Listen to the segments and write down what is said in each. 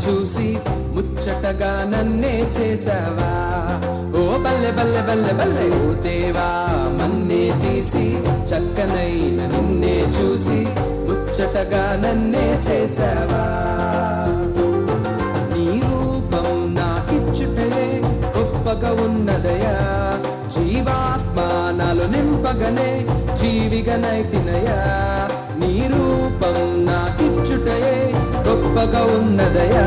చూసి ముచ్చటగా నన్నే చేసావా. ఓ బల్లె బల్లె బల్లె బల్లె ఓ దేవా, మన్నే తీసి చక్కనైన నిన్నే చూసి ముచ్చటగా నన్నే చేసావా. నీ రూపం నాకిచ్చుటయే గొప్పగా ఉన్నదయా, జీవాత్మ నాలో నింపగనే జీవిగనైతినయా. నీ రూపం నాకిచ్చుటయే గొప్పగా ఉన్నదయా,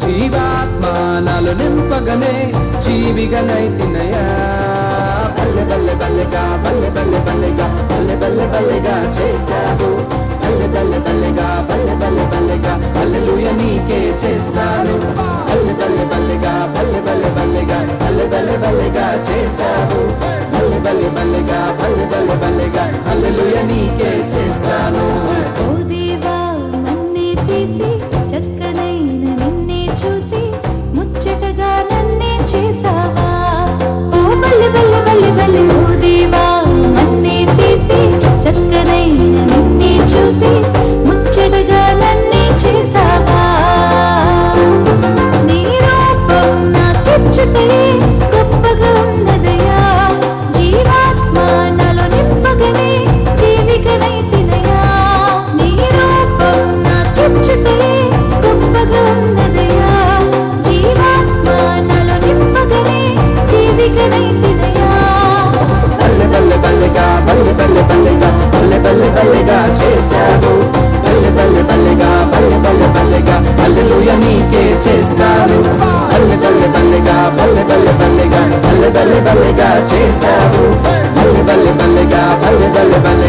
జీవాత్మ నాలో నింపగనే జీవిగనైతినయా. బల్లె బల్లె బల్లెగా బల్లె బల్లె బల్లెగా బల్లె బల్లె బల్లెగా చేశావు. బల్లె బల్లె బల్లెగా బల్లె బల్లె బల్లెగా హల్లెలూయా నీకే చేస్తాను. బల్లె బల్లె బల్లెగా బల్లె బల్లె బల్లెగా బల్లె బల్లె బల్లెగా చేశావు. బల్లె బల్లె బల్లెగా బల్లె బల్లె బల్లెగా హల్లెలూయా నీకే చేస్తాను. ఓ దేవా, మన్నే తీసి చక్కనైన నిన్నే చూసి ముచ్చటగా నన్నే చేసావా. ఓ బల్లె బల్లె బల్లె బల్లె ఓ దేవా, మన్నే తీసి చక్కనైన నిన్నే చూసి ముచ్చటగా నన్నే చేసావా. నీ రూపం నాకిచ్చుటయే గొప్పగా ఉన్నదయా, జీవాత్మ నాలో నింపగనే జీవికనైతినయా. నీ రూపం నాకిచ్చుటయే గొప్పగా ఉన్నదయా, జీవాత్మ నాలో నింపగనే జీవికనైతినయా. బల్లె బల్లె బల్లెగా బల్లె బల్లె బల్లెగా బల్లె బల్లె బల్లెగా చేశావు. బల్లె బల్లె బల్లెగా బల్లె బల్లె బల్లెగా హల్లెలూయా నీకే చేస్తాను. బల్లె బల్లె బల్లెగా బల్లె బల్లె బల్లెగా బల్లె బల్లె బల్లెగా చేశావు. బల్లె బల్లె బల్లెగా బల్లె బల్లె బల్లె